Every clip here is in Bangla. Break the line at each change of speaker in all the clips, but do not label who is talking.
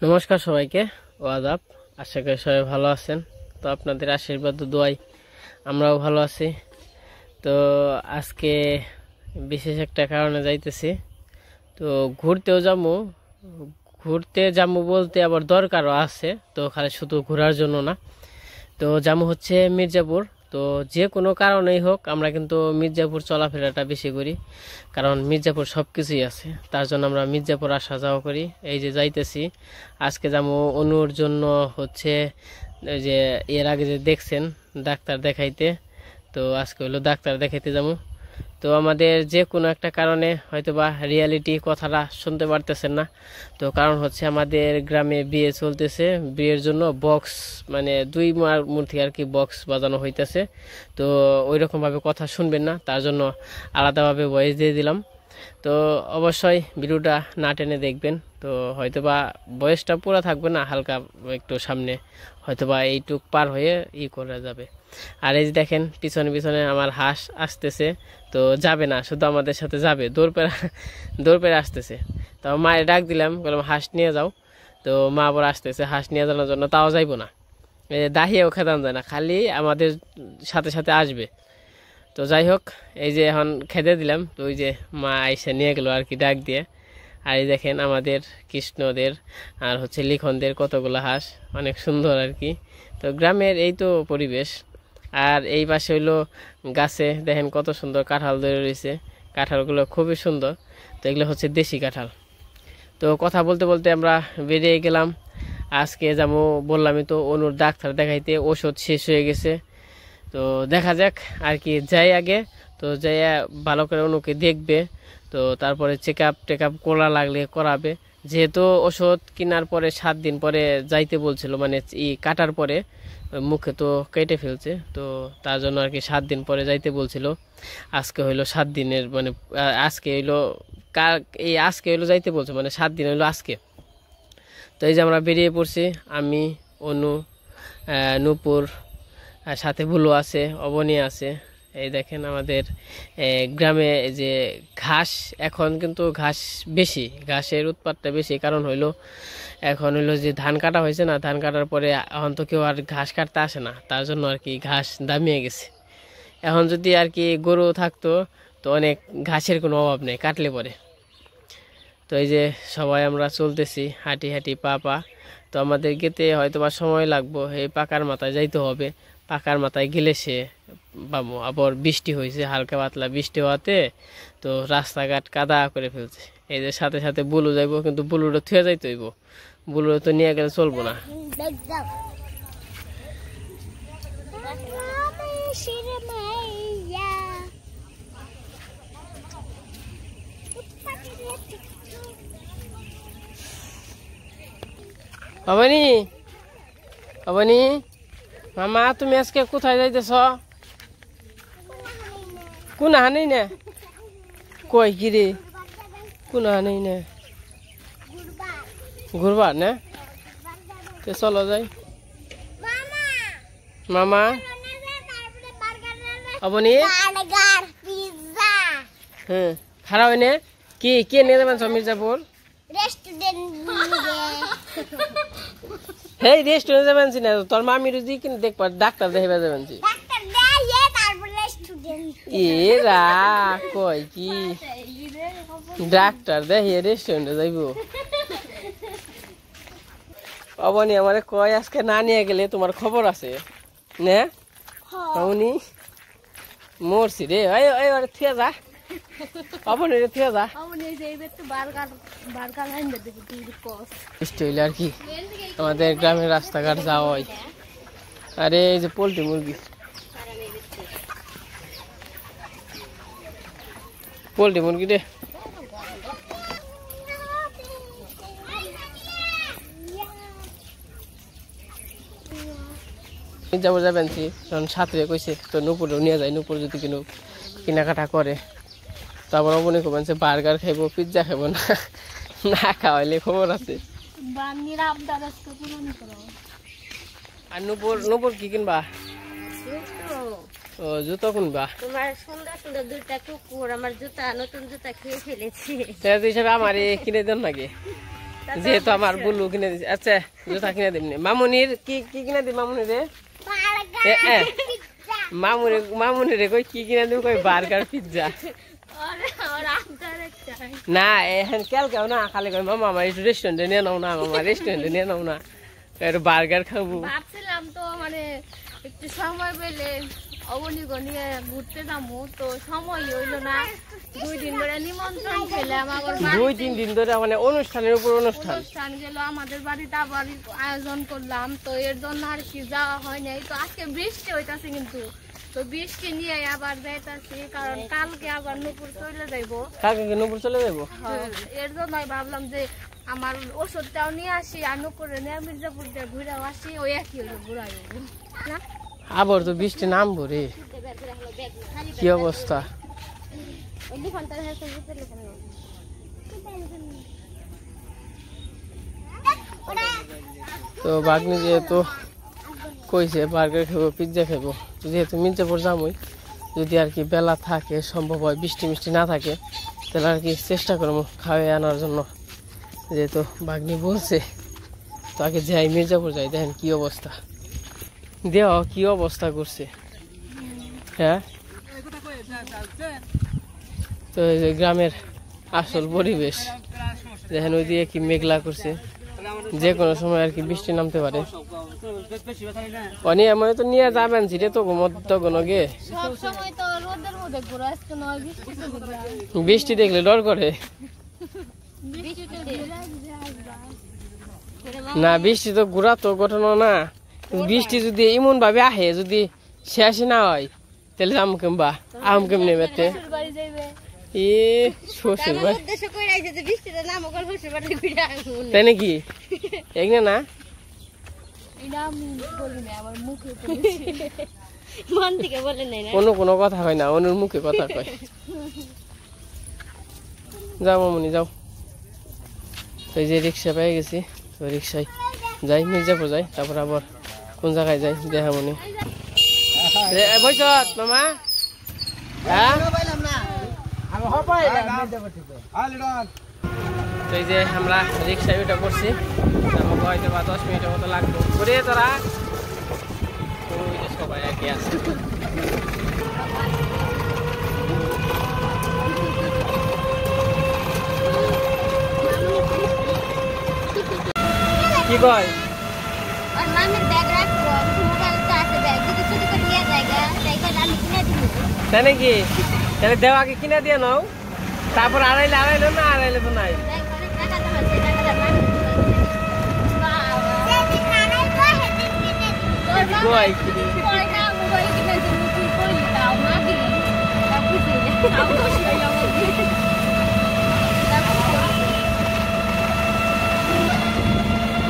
নমস্কার সবাইকে ও আদাব। আশা করি সবাই ভালো আছেন। তো আপনাদের আশীর্বাদ ও দোয়ায় আমরাও ভালো আছি। তো আজকে বিশেষ একটা কারণে যাইতেছি। তো ঘুরতে যাবো বলতে আবার দরকারও আছে, তো খালি শুধু ঘোরার জন্য না। তো যাবো হচ্ছে মির্জাপুর। তো যে কোনো কারণেই হোক আমরা কিন্তু মির্জাপুর চলাফেরাটা বেশি করি, কারণ মির্জাপুর সব কিছুই আছে। তার জন্য আমরা মির্জাপুর আসা যাওয়া করি। এই যে যাইতেছি আজকে যাবো অনুর জন্য হচ্ছে, এই যে এর আগে যে দেখছেন ডাক্তার দেখাইতে, তো আজকে হলো ডাক্তার দেখাইতে যাবো। তো আমাদের যে কোনো একটা কারণে হয়তোবা রিয়ালিটি কথাটা শুনতে পারতেছেন না। তো কারণ হচ্ছে আমাদের গ্রামে বিয়ে চলতেছে, বিয়ের জন্য বক্স মানে 2 মার থেকে আর কি বক্স বাজানো হইতেছে। তো ওই রকমভাবে কথা শুনবেন না, তার জন্য আলাদাভাবে ভয়েস দিয়ে দিলাম। তো অবশ্যই ভিডিওটা না টেনে দেখবেন। তো হয়তোবা বয়সটা পুরো থাকবে না, হালকা একটু সামনে হয়তোবা এইটুক পার হয়ে করা যাবে। আর এই যে দেখেন পিছনে পিছনে আমার হাঁস আসতেছে। তো যাবে না, শুধু আমাদের সাথে যাবে, দৌড় পেরে আসতেছে। তো মায়ের ডাক দিলাম, বললাম হাঁস নিয়ে যাও। তো মা আবার আসতেছে হাঁস নিয়ে যাওয়ার জন্য, তাও যাইবো না। দাহিয়েও খেতাম যায় না, খালি আমাদের সাথে সাথে আসবে। তো যাই হোক, এই যে এখন খেতে দিলাম, তো ওই যে মা আইসা নিয়ে গেল আর কি ডাক দিয়ে। আর এই দেখেন আমাদের কৃষ্ণদের আর হচ্ছে লিখনদের কতগুলো হাঁস, অনেক সুন্দর আর কি। তো গ্রামের এই তো পরিবেশ। আর এই পাশে হইলো গাছে দেখেন কত সুন্দর কাঁঠাল ধরে রয়েছে, কাঁঠালগুলো খুবই সুন্দর। তো এগুলো হচ্ছে দেশি কাঁঠাল। তো কথা বলতে বলতে আমরা বেরিয়ে গেলাম। আজকে যাবো বললামই তো অনুর ডাক্তার দেখাইতে, ওষুধ শেষ হয়ে গেছে। তো দেখা যাক আর কি, যাই আগে। তো যাই ভালো করে অনুকে দেখবে, তো তারপরে চেক আপ করা লাগলে করাবে। যেহেতু ওষুধ কেনার পরে 7 দিন পরে যাইতে বলছিল, মানে কাটার পরে মুখে তো কেটে ফেলছে, তো তার জন্য আর কি 7 দিন পরে যাইতে বলছিল। আজকে হইলো 7 দিনের মানে আজকে হইলো আজকে হইলো যাইতে বলছে, মানে 7 দিন হইলো আজকে। তো এই যে আমরা বেরিয়ে পড়ছি, আমি, অনু, নূপুর, আর সাথে বুলু আছে, অবনী আছে। এই দেখেন আমাদের গ্রামে যে ঘাস, এখন কিন্তু ঘাস বেশি, ঘাসের উৎপাদটা বেশি। কারণ হইলো এখন হইলো যে ধান কাটা হয়েছে না, ধান কাটার পরে এখন তো কেউ আর ঘাস কাটতে আসে না, তার জন্য আর কি ঘাস দামিয়ে গেছে। এখন যদি আর কি গরু থাকতো তো অনেক ঘাসের কোনো অভাব নেই কাটলে পরে। তো এই যে সবাই আমরা চলতেছি হাঁটি হাঁটি পা পা। তো আমাদের গেতে হয়তো বা সময় লাগবো, এই পাকার মাথায় যাইতে হবে। পাকার মাথায় গেলে সে পাবো। আবার বৃষ্টি হয়েছে, হালকা পাতলা বৃষ্টি হওয়াতে তো রাস্তাঘাট কাদা করে ফেলছে। এই যে সাথে সাথে বুলু যাইবো, কিন্তু বুলুটা থুয়ে যাইতে হইব, বুলুরে তো নিয়ে গেলে চলবো না। অবনী, অবনী, মামা তুমি আজকে কোথায় যাইতেছ? কোন হানেই না কই গিরে, কোন হানেই না ঘুরবার না? তো চলো যাই। মামা, অবনী, হ্যাঁ খারাপ হয় না? কি কে নিয়ে যাবেন মির্জাপুর? হেই রেস্টুরেন্ট যাবেন না, তোর মামি রুজি কিন্তু দেখবা ডাক্তার দেখাইবা যাবেন। এরা কয় কি ডাক্তার দেখিয়ে রেস্টুরেন্টে যাইব? অবনী আমারে কয় আজকে না নিয়ে গেলে তোমার খবর আছে না? অবনী মরছি রে, থিয়া যা, অবনী রে থিয়া যা। বৃষ্টি হইলে আর কি আমাদের গ্রামের রাস্তাঘাট যাওয়া হয়। আরে এই যে পোল্ট্রি মুরগি, পোল্ট্রি মুরগি রে। মির্জাপুর যাবেন কারণ সাঁতরে কইছে, তো নূপুরেও নিয়ে যায়। নূপুর যদি কিনো কেনাকাটা করে, তারপর অবনী কবেন বার্গার খাইবো, পিৎজা খাইবো না, না খাওয়াইলে খবর আছে। আর নূপুর কি কিনবা? ও জুতো কিনবা?
তোমার সুন্দর সুন্দর 2টা কুকুর আমার জুতা, নতুন জুতা খেয়ে ফেলেছে।
হিসাবে আমার কিনে দেন নাকি? যেহেতু আমার বুলু কিনে দিছে। আচ্ছা জুতা কিনে দিবনি মামুনির কি কি কিনে দিই মামুনি রে মামুনি রে কই কি কিনে দিব কই বার্গার পিজ্জা না এখন কেল কেউ না খালি কই মামা আমার একটু রেস্টুরেন্টে নিয়ে নাও না মামা রেস্টুরেন্টে নিয়ে নাও না একটু বার্গার খাবো
ভাবছিলাম তো মানে একটু সময় পেলে অবনীকে নিয়ে ঘুরতে যাবো তো সময় হইলো না 2 দিন ধরে নিমন্ত্রণ পেলাম আবার
2-3 দিন ধরে মানে অনুষ্ঠানের উপর
অনুষ্ঠান গেল আমাদের বাড়িতে আবার আয়োজন করলাম তো এর জন্য আর কি যাওয়া হয় নাই তো আজকে বৃষ্টি হইতাছে কিন্তু তো বৃষ্টি নিয়ে আবার যাইতাছি কারণ কালকে আবার নূপুর চলে যাইবো
কালকে নূপুর চলে যাবো
এর জন্যই ভাবলাম যে আমার ওষুধটাও নিয়ে আসি আর নূপুরে নিয়ে মির্জাপুর দিয়ে ঘুরেও আসি ওই একই হলো ঘুরাই না
আবার তো বৃষ্টি নামবো রে কি অবস্থা তো বাগনি যেহেতু কইছে বার্গার খাবো পিজ্জা খাবো যেহেতু মির্জাপুর যাবোই যদি আর কি বেলা থাকে সম্ভব হয় বৃষ্টি মিষ্টি না থাকে তাহলে আর কি চেষ্টা করবো খাওয়াই আনার জন্য যেহেতু বাগনি বলছে তো আগে যাই মির্জাপুর যাই দেখেন কি অবস্থা দেহ কি অবস্থা করছে হ্যাঁ তো এই যে গ্রামের আসল পরিবেশ দেখেন ওই দিয়ে কি মেঘলা করছে যে কোনো সময় আর কি বৃষ্টি নামতে পারে অনিয়ে মানে তো নিয়ে যাবেন সেটা তো মধ্য কোনো গে বৃষ্টি দেখলে ডর করে না বৃষ্টি তো ঘোরা তো ঘটনা না বৃষ্টি যদি এমন ভাবে আহে যদি শেষ না হয় তাহলে আম কেমবা আম কেমনে মেতে এ শ্বশুর বাড়ি তাই নাকি এক না কোনো কথা হয় না অনুর মুখে কথা কয় যাও মামুনি যাও এই যে রিক্সা পেয়ে গেছি তো রিক্সায় যাই মির্জাপুর যাই তারপর আবার কোন জায়গায় যাই দেখা মনে বইস মামা হ্যাঁ এই যে আমরা রিক্সায় ওইটা করছি আমাকে হয়তো বা 10 মিনিটের মতো লাগলো ঘুরে তোরা সবাই আর কি আছে কি কয় তাই নাকি তাহলে দেওয়াকে কিনে দিয়ে নাও তারপর আড়াইলে না আড়াইলে তো নাই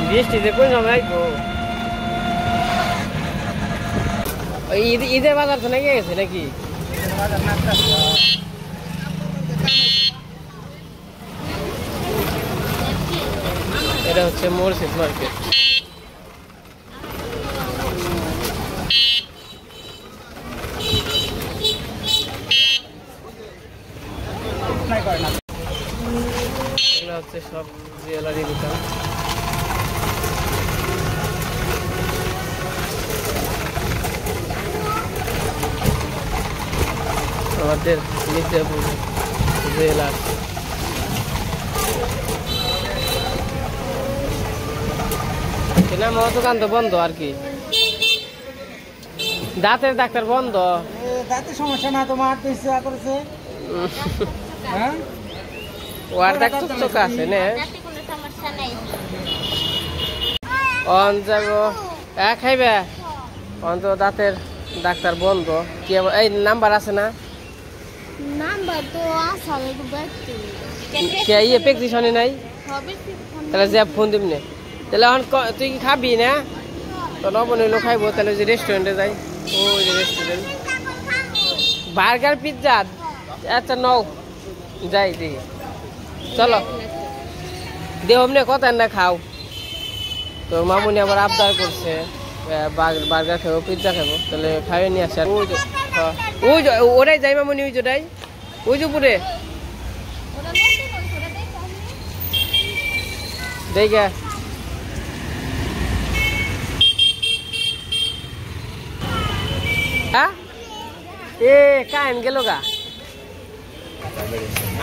বৃষ্টিতে কোন সময় ঈদের বাজার তো নাকি গেছে নাকি এটা হচ্ছে মসজিদ মার্কেট এগুলো হচ্ছে সব জুয়েলারি দোকান আমাদের মির্জাপুর জুয়েলার আমার দোকান তো বন্ধ আর কি দাঁতের ডাক্তার বন্ধ
দাঁতের সমস্যা না তোমার তো ইচ্ছা করেছে
ওর ডাক্তার চোখ আছে না অন যাব খাইবে অন তো দাঁতের ডাক্তার বন্ধ কি এই নাম্বার আছে না
নাম্বার তো আছে আমি তো দেখতে
কে ইয়ে প্রেসক্রিপশনে নাই তাহলে যা ফোন দিবনে তাহলে এখন তুই কি খাবি না তো নবনীল খাইবো তাহলে যে রেস্টুরেন্টে যাই ওই যে রেস্টুরেন্ট বার্গার পিৎজা আচ্ছা নও যাই দেখি চলো দেহ এমনি কত না খাও তো মামুনি আবার আবদার করছে বার্গার খাবো পিৎজা খাবো তাহলে খাইয়ে নিয়ে আসে আর ওই ওরাই যাই মামুনি ওই জোটাই ওই যে পুরে দেখা এ কারেন্ট গেল গা,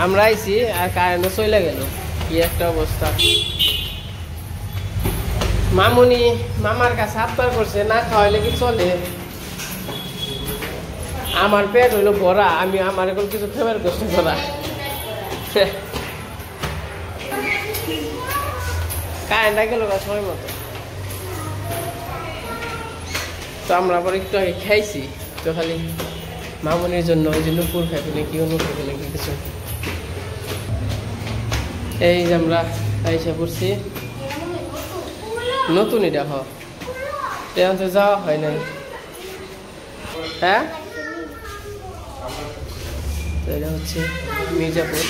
আমরা আইছি আর কারেন্টও চলে গেল, কি একটা অবস্থা। মামুনি মামার কাছে আবদার করছে না খাওয়াইলে কি চলে, আমার পেট হইলো ভরা, আমি আমার এখন কিছু ফেভার করছি ভরা। কারেন্টটা গেল গা সময় মতো, তো আমরা আবার একটু আগে খাইছি, তো খালি মামুনির জন্য ওই যে নুপুর খাইবে নাকি অন্য খাইবে নাকি কিছু। এই যে আমরা আইসা পড়ছি, নতুন এটা এখন তো যাওয়া হয় নাই। হ্যাঁ, তো এটা হচ্ছে মির্জাপুর,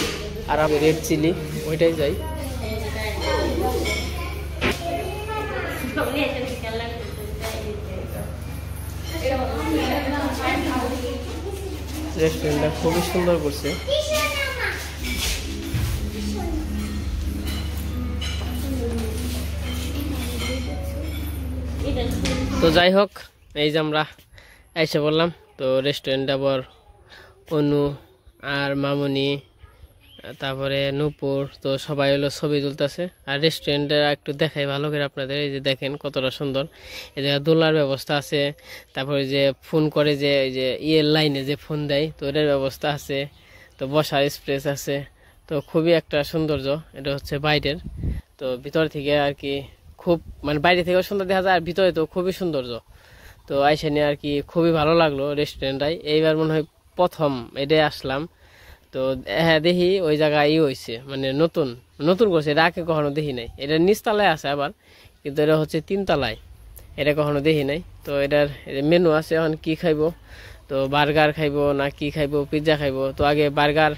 আর আমি রেড চিলি ওইটাই যাই। রেস্টুরেন্টটা খুবই সুন্দর করছে। তো যাই হোক, এই যে আমরা এসে বললাম, তো রেস্টুরেন্ট আবার অনু আর মামুনি তারপরে নূপুর, তো সবাই হলো ছবি তুলতেছে। আর রেস্টুরেন্টটা একটু দেখাই ভালো করে আপনাদের, এই যে দেখেন কতটা সুন্দর, এই জায়গায় দোলার ব্যবস্থা আছে, তারপরে যে ফোন করে যে এই যে ইয়ের লাইনে যে ফোন দেয়, তো এটার ব্যবস্থা আছে, তো বসার স্পেস আছে, তো খুবই একটা সৌন্দর্য। এটা হচ্ছে বাইরের, তো ভিতর থেকে আর কি খুব মানে বাইরে থেকেও সুন্দর দেখা যায়, আর ভিতরে তো খুবই সৌন্দর্য। তো আইসা নিয়ে আর কি খুবই ভালো লাগলো রেস্টুরেন্টটাই, এইবার মনে হয় প্রথম এটাই আসলাম। তো হ্যাঁ, দেখি ওই জায়গায় হয়েছে মানে নতুন নতুন করছে, এটা আগে কখনো দেখি নাই। এটা নিচতলায় আছে আবার, কিন্তু এটা হচ্ছে 3 তলায়, এটা কখনো দেখি নাই। তো এটার মেনু আছে, এখন কি খাইবো, তো বার্গার খাইবো না কি খাইবো, পিৎজা খাইবো। তো আগে বার্গার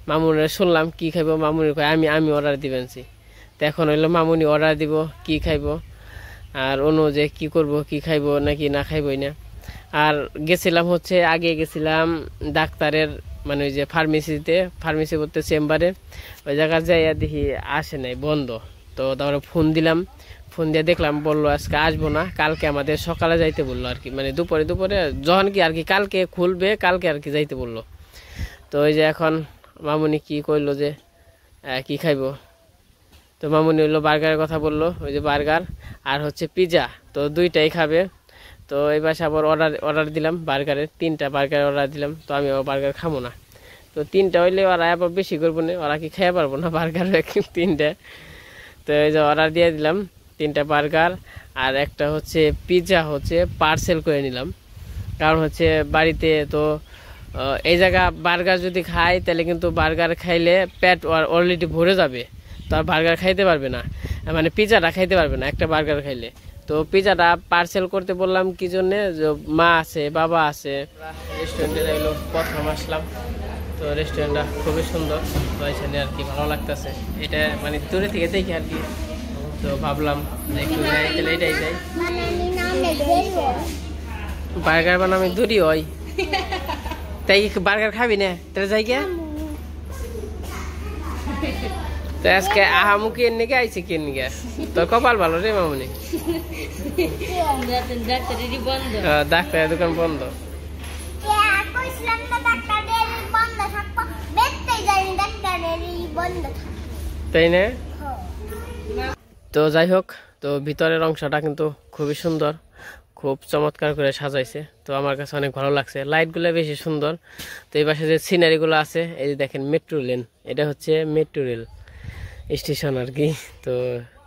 মামুনের শুনলাম কি খাইবো, মামুনি কয় আমি অর্ডার দিবেনছি। তো এখন হইলো মামুনি অর্ডার দিব কি খাইবো, আর অনু যে কি করব, কি খাইবো নাকি না খাইবই না। আর গেছিলাম হচ্ছে আগে গেছিলাম ডাক্তারের মানে ওই যে ফার্মেসি করতে চেম্বারে, ওই জায়গায় যাইয়া দেখি আসে নাই, বন্ধ। তো তারপরে ফোন দিলাম, ফোন দিয়ে দেখলাম বললো আজকে আসবো না, কালকে আমাদের সকালে যাইতে বললো আর কি, মানে দুপুরে যখন কি আর কি কালকে খুলবে, কালকে আর কি যাইতে বললো। তো ওই যে এখন মামুনি কি কইলো যে কি খাইবো, তো মামুনি হইলো বার্গারের কথা বললো, ওই যে বার্গার আর হচ্ছে পিৎজা, তো দুইটাই খাবে। তো এই পাশে আবার অর্ডার দিলাম বার্গারের, 3টা বার্গার অর্ডার দিলাম। তো আমি আবার বার্গার খাবো না, তো 3টা হইলে ওরা আবার বেশি করবো না, ওরা কি খেয়ে পারবো না বার্গার 3টা। তো এই যে অর্ডার দিয়ে দিলাম 3টা বার্গার, আর একটা হচ্ছে পিৎজা হচ্ছে পার্সেল করে নিলাম, কারণ হচ্ছে বাড়িতে তো এই জায়গা বার্গার যদি খাই তাহলে কিন্তু বার্গার খাইলে পেট অলরেডি ভরে যাবে, তো আর বার্গার খাইতে পারবে না, মানে পিৎজাটা খাইতে পারবে না একটা বার্গার খাইলে। তো পিৎজাটা পার্সেল করতে বললাম কি জন্যে, মা আছে বাবা আছে। রেস্টুরেন্টে এলো প্রথম আসলাম, তো রেস্টুরেন্টটা খুবই সুন্দর, তো এখানে আর কি ভালো লাগতেছে, এটা মানে দূরে থেকে দেখি আর কি। তো ভাবলাম একটু যাই, তাহলে এটাই যাই। বার্গার বানামে দূরই হয়, তাই বার্গার খাবি না, তাহলে যাই কে। তো আজকে আহামুকি এর নিকে আইছে কি নিকে, তোর কপাল ভালো রে মামুনি, ডাক্তারের দোকান বন্ধ। তাই না? তো যাই হোক, তো ভিতরের অংশটা কিন্তু খুবই সুন্দর, খুব চমৎকার করে সাজাইছে, তো আমার কাছে অনেক ভালো লাগছে, লাইটগুলো বেশি সুন্দর। তো এই পাশে যে সিনারিগুলো আছে, এই যে দেখেন মেট্রো লেন, এটা হচ্ছে মেট্রো রেল স্টেশন আর কি, তো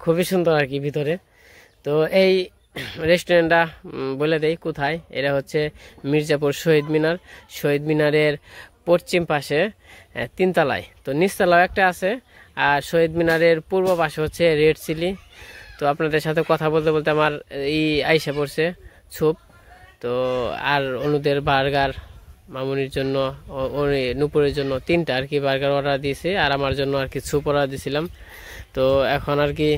খুবই সুন্দর আর কি ভিতরে। তো এই রেস্টুরেন্টটা বলে দেই কোথায়, এটা হচ্ছে মির্জাপুর শহীদ মিনারের পশ্চিম পাশে 3 তলায়, তো নিচতলাও একটা আছে, আর শহীদ মিনারের পূর্ব পাশে হচ্ছে রেড চিলি। তো আপনাদের সাথে কথা বলতে বলতে আমার আইসা পড়ছে স্যুপ, তো আর অনুদের বার্গার, মামুনির জন্য নুপুরের জন্য 3টা আর কি বার্গার অর্ডার দিয়েছে, আর আমার জন্য আর কি স্যুপ অর্ডার দিয়েছিলাম। তো এখন আর কি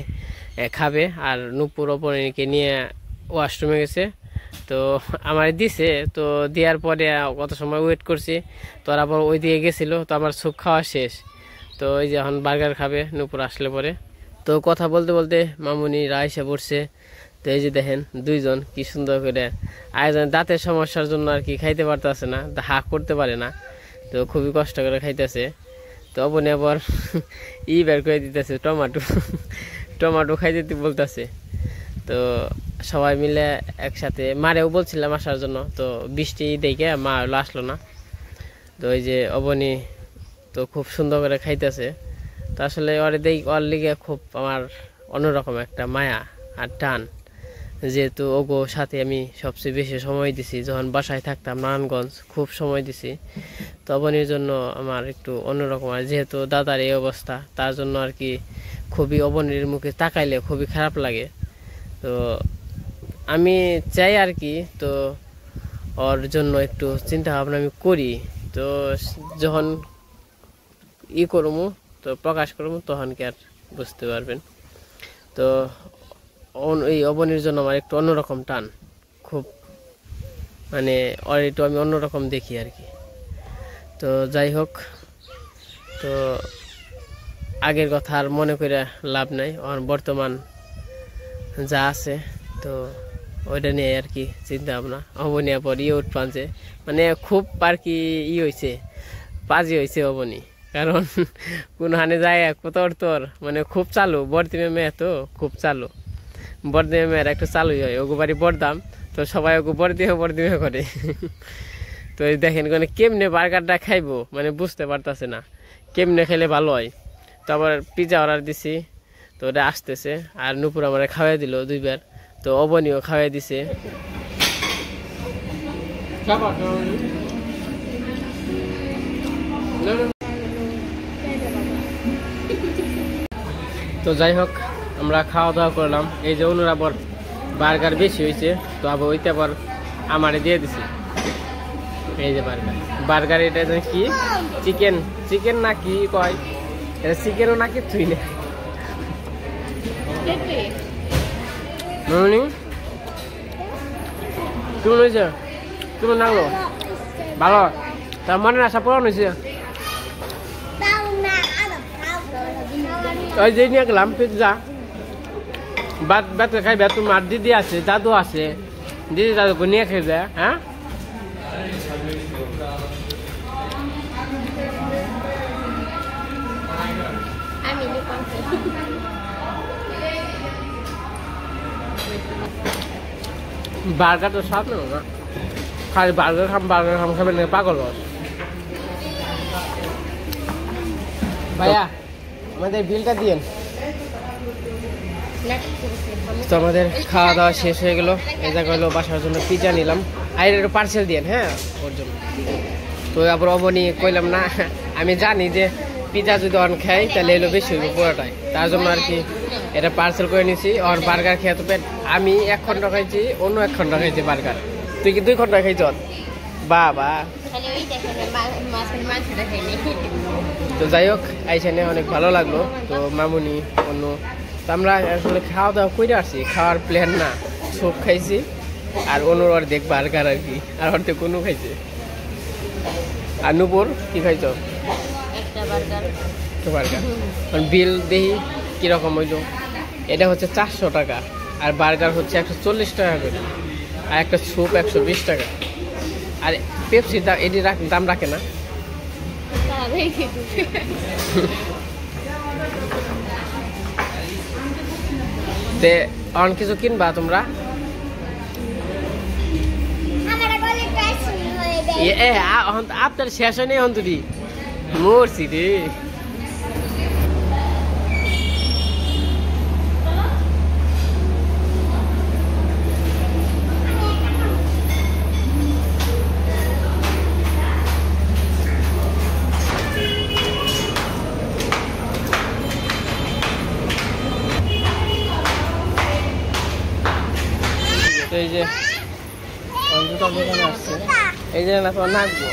খাবে, আর নুপুর অপরিণীকে নিয়ে ওয়াশরুমে গেছে, তো আমার দিছে, তো দেওয়ার পরে কত সময় ওয়েট করছি, তো আর আবার ওই দিকে গেছিলো, তো আমার স্যুপ খাওয়া শেষ। তো এই যে এখন বার্গার খাবে নুপুর আসলে পরে, তো কথা বলতে বলতে মামুনিরা এসে পড়ছে। তো এই যে দেখেন দুইজন কি সুন্দর করে আয়োজন, দাঁতের সমস্যার জন্য আর কি খাইতে পারতেছে না, হাঁক করতে পারে না, তো খুবই কষ্ট করে খাইতেছে। তো অবনি আবার বের করে দিতেছে টমাটো খাইতে বলতেছে। তো সবাই মিলে একসাথে, মারেও বলছিলাম আসার জন্য, তো বৃষ্টি দেখে মা হলো আসলো না। তো ওই যে অবনি তো খুব সুন্দর করে খাইতেছে। তো আসলে ওর লিগে খুব আমার অন্যরকম একটা মায়া আর টান, যেহেতু ওগো সাথে আমি সবচেয়ে বেশি সময় দিছি, যখন বাসায় থাকতাম নারায়ণগঞ্জ খুব সময় দিছি। তো অবনির জন্য আমার একটু অন্যরকম, আর যেহেতু দাদার এই অবস্থা, তার জন্য আর কি খুবই অবনির মুখে তাকাইলে খুবই খারাপ লাগে। তো আমি চাই আর কি, তো ওর জন্য একটু চিন্তা ভাবনা আমি করি। তো যখন করবো, তো প্রকাশ করবো, তখন কি আর বুঝতে পারবেন। তো এই অবনির জন্য আমার একটু অন্যরকম টান, খুব মানে ওর একটু আমি অন্যরকম দেখি আর কি। তো যাই হোক, তো আগের কথা আর মনে করে লাভ নাই, ওর বর্তমান যা আছে তো ওইটা নিয়ে আর কি চিন্তা ভাবনা। অবনিয়া পর উঠপানছে, মানে খুব আর কি হয়েছে, পাজি হয়েছে অবনি, কারণ কোনখানে যায় কোথাও তোর মানে খুব চালু, বর্দিমে মেয়ে তো খুব চালু, বর্দিমে মেয়ের একটু চালুই হয়, ওগো বাড়ি বরদাম, তো সবাই ওগো বর্দিমে করে। তো দেখেন মানে কেমনে বার্গারটা খাইবো মানে বুঝতে পারতেছে না, কেমনে খেলে ভালো হয়। তো আবার পিৎজা অর্ডার দিছি, তো ওটা আসতেছে। আর নুপুর আমার খাওয়াই দিল 2বার, তো অবনিও খাওয়াই দিছে। তো যাই হোক, আমরা খাওয়া দাওয়া করলাম। এই যে অনুর আবার বার্গার বেশি হয়েছে, তো আবার ওইটা আবার আমারে দিয়ে দিছে। এই যে বার্গার এটা কি চিকেন না কি কয়, এটা চিকেনও না কিছুই না। কেমন হয়েছে, কেমন লাগলো? ভালো, তার মনে আশা পূরণ হয়েছে। ওই যে নিয়ে গেলাম পিৎজা, বাচ্চা খাইবে, তোমার দিদি আছে, দাদু আছে, দিদি দাদুকে নিয়ে খেয়ে। হ্যাঁ, বার্গার তো স্বাদ না, খালি বার্গার খাম খাবেন না, পাগল। ভাইয়া আমাদের বিলটা দিয়েন। তো আমাদের খাওয়া দাওয়া শেষ হয়ে গেল। এই জায়গা হলো বাসার জন্য পিৎজা নিলাম, আর একটু পার্সেল দিয়েন। হ্যাঁ, ওর জন্য। তো আবার অবনি কইলাম না, আমি জানি যে পিৎজা যদি অন খাই তাহলে এলো বেশি হইব পুরোটাই, তার জন্য আর কি এটা পার্সেল করে নিছি। আর বার্গার খেয়ে তো পেট, আমি 1 ঘন্টা খাইছি, অন্য 1 ঘন্টা খাইছি বার্গার, তুই কি 2 ঘন্টা খাইছ? বাবা। তো যাই হোক, আইসানে অনেক ভালো লাগলো। তো মামুনি অন্য, তো আমরা আসলে খাওয়া দাওয়া করে আসছি, খাওয়ার প্ল্যান না, সব খাইছি। আর অনুর অর্ধেক বার্গার আর কি, আর অর্ধেক কোনো খাইছে। আর নুপুর কি খাইছ? একটা বার্গার। বিল দেখি কিরকম হইল। এটা হচ্ছে 400 টাকা, আর বার্গার হচ্ছে 140 টাকা করে, আর একটা স্যুপ 120 টাকা। আর পেপসির দাম এটি দাম রাখে না। তে অন কিছু কিনবা তোমরা? আপনার শেষ হয় নেই অন্তরি, মরছি রে। এই যে জুতার দোকানে আসছে, এই যে না তোমার নাচবো,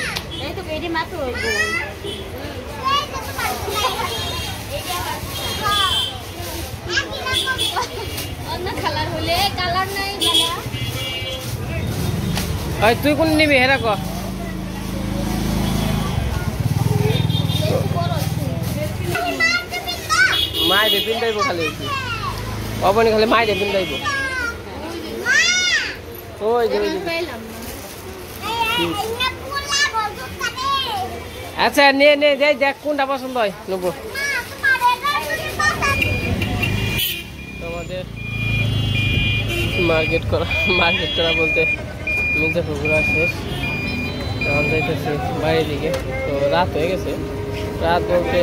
তুই কোন নিবি হেরা ক? মায়ের পিন্দাইবো খালি অবনি খালি মায়ের পিন্দাইবো ওই যে
পেলাম না
আচ্ছা নে নে যাই দেখ কোনটা পছন্দ হয় নেবো তোমাদের মার্কেট করা বলতে মির্জাপুর ঘোরা শেষ এখন যাইতেছি বাইরের দিকে তো রাত হয়ে গেছে রাত বলতে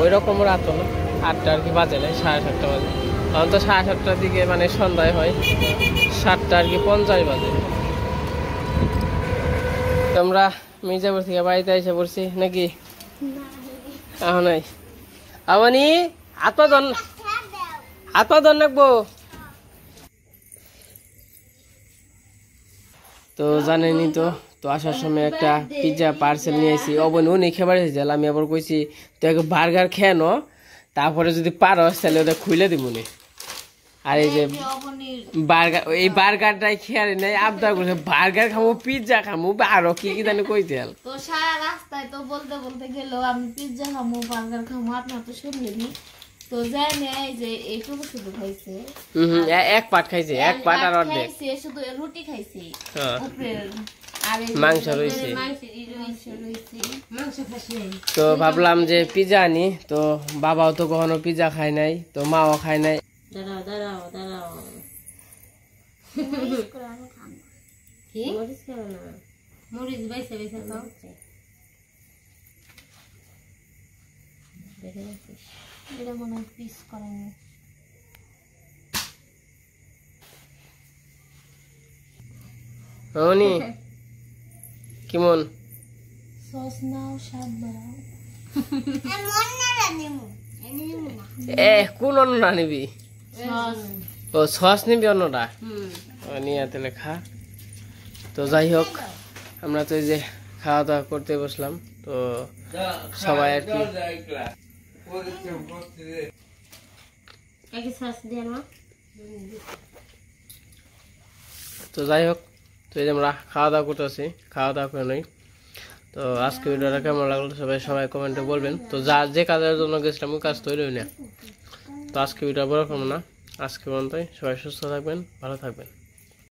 ওই রকম রাত হলো 8টা আর কি বাজে নাই 7:30 বাজে তখন তো 7:30টার দিকে মানে সন্ধ্যায় হয় 7টা আর কি 50 বাজে আমরা মির্জাপুর থেকে বাড়িতে এসে পড়ছি নাকি এখন নাই আমনি হাত পা ধন রাখবো তো জানেনি তো আসার সময় একটা পিৎজা পার্সেল নিয়ে এসেছি অবনি উনি খেবার এসেছিল আমি আবার কইছি তো এক বার্গার খেয়ে নো তারপরে যদি পারো তাহলে ওটা খুলে দিব নি আর এই যে বার্গার এই বার্গারটাই খেয়ালি নাই আবদার করছে বার্গার খাবো পিৎজা খাবো আরো কি কি জানি কইতে
তো সারা রাস্তায় তো বলতে বলতে গেল আমি পিৎজা খাবো বার্গার খাবো আপনার তো শুনলেনি তো জানি এই যে এইটুকু শুধু খাইছে
এক পাট খাইছে এক পাট আর অর্ধেক
শুধু রুটি খাইছে
হ্যাঁ
উপরের আর এই
মাংস রইছে
মাংস খাইছে
তো ভাবলাম যে পিৎজা আনি তো বাবাও তো কখনো পিৎজা খায় নাই তো মাও খায় নাই
দাঁড়াও কি মরিচ বাইসে বাইসে খাও এটা মনে হয় পিস করেনি
হনি কেমন
সস নাও স্বাদ বাড়াও
কোন অন্নটা নিবি ও সস নিবি অন্নটা নিয়ে তাহলে খা তো যাই হোক আমরা তো এই যে খাওয়া দাওয়া করতে বসলাম তো সবাই আর কি তো যাই হোক তো এই যে আমরা খাওয়া দাওয়া করতেছি খাওয়া দাওয়া করে নই তো আজকে ভিডিওটা কেমন লাগলো সবাই কমেন্টে বলবেন তো যে কাজের জন্য গেছিলাম ওই কাজ তৈরি হই না তো আজকে ভিডিও বড় করবো না আজকে পর্যন্তই সবাই সুস্থ থাকবেন ভালো থাকবেন